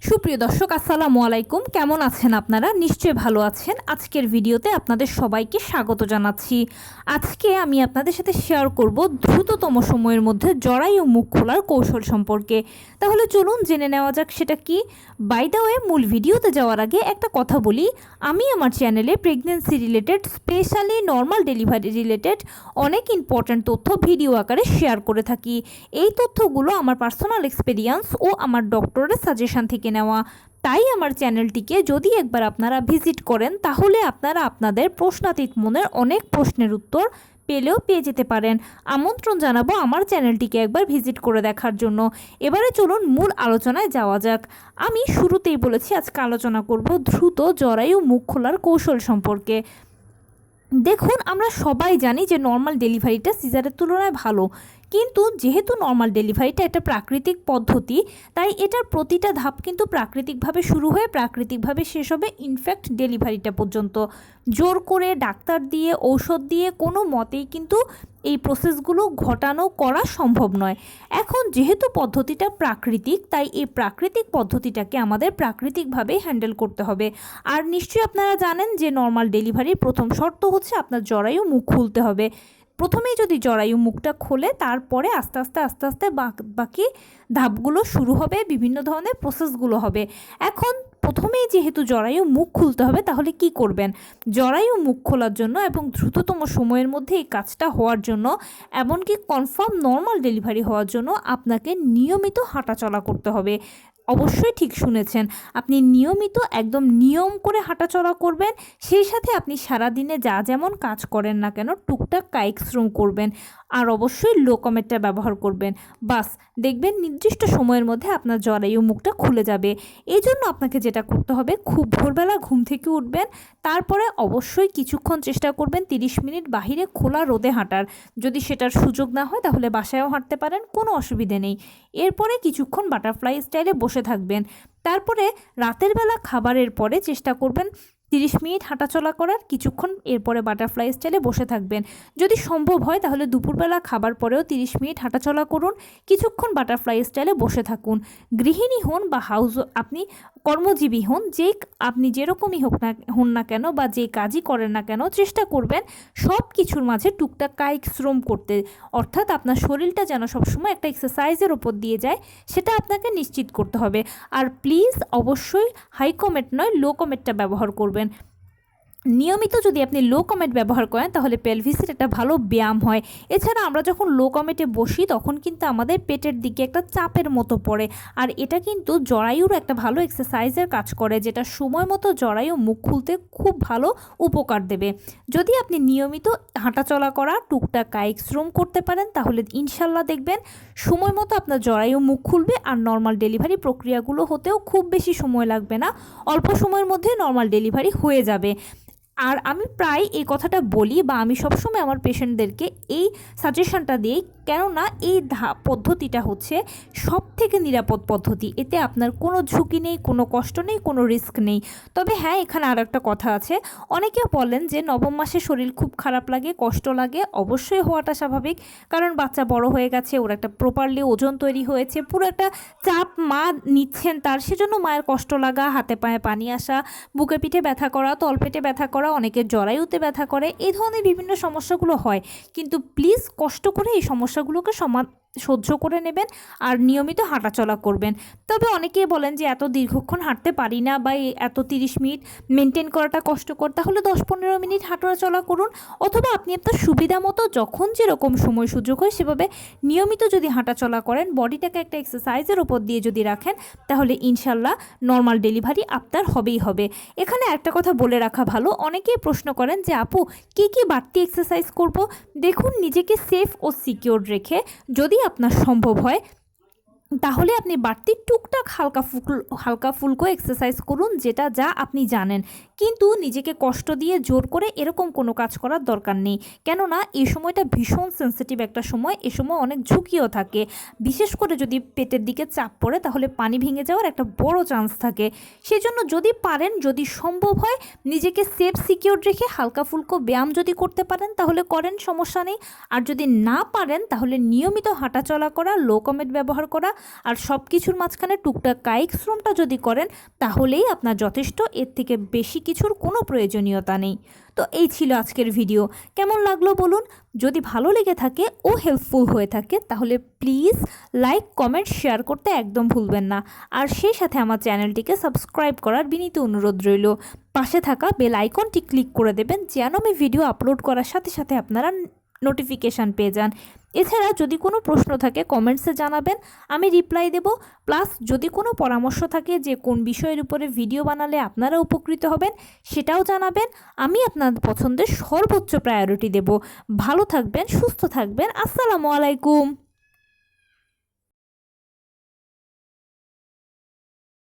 সুপ্রিয় দর্শক আসসালামু আলাইকুম, কেমন আছেন আপনারা? নিশ্চয়ই ভালো আছেন। আজকের ভিডিওতে আপনাদের সবাইকে স্বাগত জানাচ্ছি। আজকে আমি আপনাদের সাথে শেয়ার করব দ্রুততম সময়ের মধ্যে জরায়ু মুখ খোলার কৌশল সম্পর্কে। তাহলে চলুন জেনে নেওয়া যাক সেটা কি। বাই দ্য ওয়ে, মূল ভিডিওতে যাওয়ার আগে একটা কথা বলি, আমি আমার চ্যানেলে pregnancy related, specially normal delivery related অনেক ইম্পর্ট্যান্ট তথ্য ভিডিও আকারে শেয়ার করে থাকি। এই তথ্যগুলো আমার পার্সোনাল এক্সপেরিয়েন্স ও আমার ডক্টরের সাজেশন থেকে নেওয়া। তাই আমার চ্যানেলটিকে যদি একবার আপনারা ভিজিট করেন তাহলে আপনারা আপনাদের প্রশ্নাতীত মনের অনেক প্রশ্নের উত্তর পেয়ে যেতে পারেন। আমন্ত্রণ জানাবো আমার চ্যানেলটিকে একবার ভিজিট করে দেখার জন্য। এবারে চলুন মূল আলোচনায় যাওয়া যাক। আমি শুরুতেই বলেছি আজকে আলোচনা করব দ্রুত জরায়ু মুখ খোলার কৌশল সম্পর্কে। দেখুন, আমরা সবাই জানি যে নর্মাল ডেলিভারিটা সিজারের তুলনায় ভালো, কিন্তু যেহেতু নর্মাল ডেলিভারিটা একটা প্রাকৃতিক পদ্ধতি, তাই এটার প্রতিটা ধাপ কিন্তু প্রাকৃতিকভাবে শুরু হয়ে প্রাকৃতিকভাবে শেষ হবে ইনফ্যাক্ট ডেলিভারিটা পর্যন্ত। জোর করে ডাক্তার দিয়ে ঔষধ দিয়ে কোনো মতেই কিন্তু এই প্রসেসগুলো করা সম্ভব নয়। এখন যেহেতু পদ্ধতিটা প্রাকৃতিক, তাই এই প্রাকৃতিক পদ্ধতিটাকে আমাদের প্রাকৃতিকভাবে হ্যান্ডেল করতে হবে। আর নিশ্চয়ই আপনারা জানেন যে নর্মাল ডেলিভারির প্রথম শর্ত হচ্ছে আপনার জরায়ু মুখ খুলতে হবে। প্রথমেই যদি জরায়ু মুখটা খোলে, তারপরে আস্তে আস্তে বাকি ধাপগুলো শুরু হবে, বিভিন্ন ধরনের প্রসেসগুলো হবে। এখন প্রথমেই যেহেতু জরায়ু মুখ খুলতে হবে, তাহলে কি করবেন? জরায়ু মুখ খোলার জন্য এবং দ্রুততম সময়ের মধ্যে এই কাজটা হওয়ার জন্য, এমনকি কনফার্ম নর্মাল ডেলিভারি হওয়ার জন্য আপনাকে নিয়মিত হাঁটাচলা করতে হবে। অবশ্যই ঠিক শুনেছেন, আপনি নিয়মিত একদম নিয়ম করে হাঁটাচলা করবেন। সেই সাথে আপনি সারাদিনে যা যেমন কাজ করেন না কেন টুকটাক কায়িক শ্রম করবেন, আর অবশ্যই লো কমেটটা ব্যবহার করবেন। বাস, দেখবেন নির্দিষ্ট সময়ের মধ্যে আপনার জরায়ু মুখটা খুলে যাবে। এই জন্য আপনাকে যেটা করতে হবে, খুব ভোরবেলা ঘুম থেকে উঠবেন, তারপরে অবশ্যই কিছুক্ষণ চেষ্টা করবেন 30 মিনিট বাহিরে খোলা রোদে হাঁটার। যদি সেটার সুযোগ না হয় তাহলে বাসায়ও হাঁটতে পারেন, কোনো অসুবিধে নেই। এরপরে কিছুক্ষণ বাটারফ্লাই স্টাইলে বসে থাকবেন। তারপরে রাতের বেলা খাবারের পরে চেষ্টা করবেন 30 মিনিট হাঁটাচলা করার, কিছুক্ষণ এরপরে বাটারফ্লাই স্টাইলে বসে থাকবেন। যদি সম্ভব হয় তাহলে দুপুরবেলা খাবার পরেও 30 মিনিট হাঁটাচলা করুন, কিছুক্ষণ বাটারফ্লাই স্টাইলে বসে থাকুন। গৃহিণী হন বা আপনি কর্মজীবী হন, আপনি যেরকমই হন না কেন বা যে কাজই করেন না কেন, চেষ্টা করবেন সব কিছুর মাঝে টুকটাক কায়িক শ্রম করতে। অর্থাৎ আপনার শরীরটা যেন সবসময় একটা এক্সারসাইজের ওপর দিয়ে যায়, সেটা আপনাকে নিশ্চিত করতে হবে। আর প্লিজ অবশ্যই হাই কমেট নয়, লো কমেটটা ব্যবহার করবেন। নিয়মিত যদি আপনি লো কমেট ব্যবহার করেন তাহলে পেলভিসের একটা ভালো ব্যায়াম হয়। এছাড়া আমরা যখন লো কমেটে বসি তখন কিন্তু আমাদের পেটের দিকে একটা চাপের মতো পড়ে, আর এটা কিন্তু জরায়ুর একটা ভালো এক্সারসাইজের কাজ করে, যেটা সময় মতো জরায়ু মুখ খুলতে খুব ভালো উপকার দেবে। যদি আপনি নিয়মিত হাঁটাচলা করা, টুকটাক কায়িক শ্রম করতে পারেন, তাহলে ইনশাল্লাহ দেখবেন সময় মতো আপনার জরায়ু মুখ খুলবে, আর নর্মাল ডেলিভারি প্রক্রিয়াগুলো হতেও খুব বেশি সময় লাগবে না, অল্প সময়ের মধ্যে নর্মাল ডেলিভারি হয়ে যাবে। আর আমি প্রায় এই কথাটা বলি, বা আমি সবসময় আমার পেশেন্টদেরকে এই সাজেশনটা দিই, কেননা এই পদ্ধতিটা হচ্ছে সব থেকে নিরাপদ পদ্ধতি। এতে আপনার কোনো ঝুঁকি নেই, কোনো কষ্ট নেই, কোনো রিস্ক নেই। তবে হ্যাঁ, এখানে আর একটা কথা আছে। অনেকে বলেন যে নবম মাসে শরীর খুব খারাপ লাগে, কষ্ট লাগে। অবশ্যই হওয়াটা স্বাভাবিক, কারণ বাচ্চা বড় হয়ে গেছে, ওর একটা প্রপারলি ওজন তৈরি হয়েছে, পুরো একটা চাপ মা নিচ্ছেন তার, সেজন্য মায়ের কষ্ট লাগা, হাতে পায়ে পানি আসা, বুকে পিঠে ব্যথা করা, তলপেটে ব্যথা করা, অনেকের জরায়ুতে ব্যথা করে, এই ধরনের বিভিন্ন সমস্যাগুলো হয়। কিন্তু প্লিজ কষ্ট করে এই সমস্যাগুলোকে সহ্য করে নেবেন আর নিয়মিত হাঁটাচলা করবেন। তবে অনেকেই বলেন যে এত দীর্ঘক্ষণ হাঁটতে পারি না, বা এত 30 মিনিট মেনটেন করাটা কষ্টকর, তাহলে 10-15 মিনিট হাঁটাচলা করুন। অথবা আপনি আপনার সুবিধা মতো যখন যেরকম সময় সুযোগ হয় সেভাবে নিয়মিত যদি হাঁটাচলা করেন, বডিটাকে একটা এক্সারসাইজের ওপর দিয়ে যদি রাখেন, তাহলে ইনশাল্লাহ নর্মাল ডেলিভারি আপনার হবেই হবে। এখানে একটা কথা বলে রাখা ভালো, অনেকেই প্রশ্ন করেন যে আপু কী বাড়তি এক্সারসাইজ করব? দেখুন, নিজেকে সেফ ও সিকিউর রেখে যদি আপনার সম্ভব হয় তাহলে আপনি বাড়তি টুকটাক হালকা ফুলকো এক্সারসাইজ করুন, যা আপনি জানেন। কিন্তু নিজেকে কষ্ট দিয়ে জোর করে এরকম কোনো কাজ করার দরকার নেই, কেননা এই সময়টা ভীষণ সেন্সিটিভ একটা সময়। এ সময় অনেক ঝুঁকিও থাকে, বিশেষ করে যদি পেটের দিকে চাপ পড়ে তাহলে পানি ভেঙে যাওয়ার একটা বড় চান্স থাকে। সেজন্য যদি পারেন, যদি সম্ভব হয়, নিজেকে সেফ সিকিউর রেখে হালকা ফুলকো ব্যায়াম যদি করতে পারেন তাহলে করেন, সমস্যা নেই। আর যদি না পারেন তাহলে নিয়মিত হাঁটাচলা করা, লো কমেট ব্যবহার করা, আর সব কিছুর মাঝখানে টুকটাক কায়িক শ্রমটা যদি করেন তাহলেই আপনার যথেষ্ট, এর থেকে বেশি কিছুর কোনো প্রয়োজনীয়তা নেই। তো এই ছিল আজকের ভিডিও। কেমন লাগলো বলুন? যদি ভালো লেগে থাকে ও হেল্পফুল হয়ে থাকে তাহলে প্লিজ লাইক, কমেন্ট, শেয়ার করতে একদম ভুলবেন না। আর সেই সাথে আমার চ্যানেলটিকে সাবস্ক্রাইব করার বিনীত অনুরোধ রইল। পাশে থাকা বেল আইকনটি ক্লিক করে দেবেন যেন আমি ভিডিও আপলোড করার সাথে সাথে আপনারা নোটিফিকেশান পেয়ে যান। এছাড়া যদি কোনো প্রশ্ন থাকে কমেন্টসে জানাবেন, আমি রিপ্লাই দেব। প্লাস যদি কোনো পরামর্শ থাকে যে কোন বিষয়ের উপরে ভিডিও বানালে আপনারা উপকৃত হবেন সেটাও জানাবেন। আমি আপনার পছন্দের সর্বোচ্চ প্রায়োরিটি দেব। ভালো থাকবেন, সুস্থ থাকবেন। আসসালামু আলাইকুম।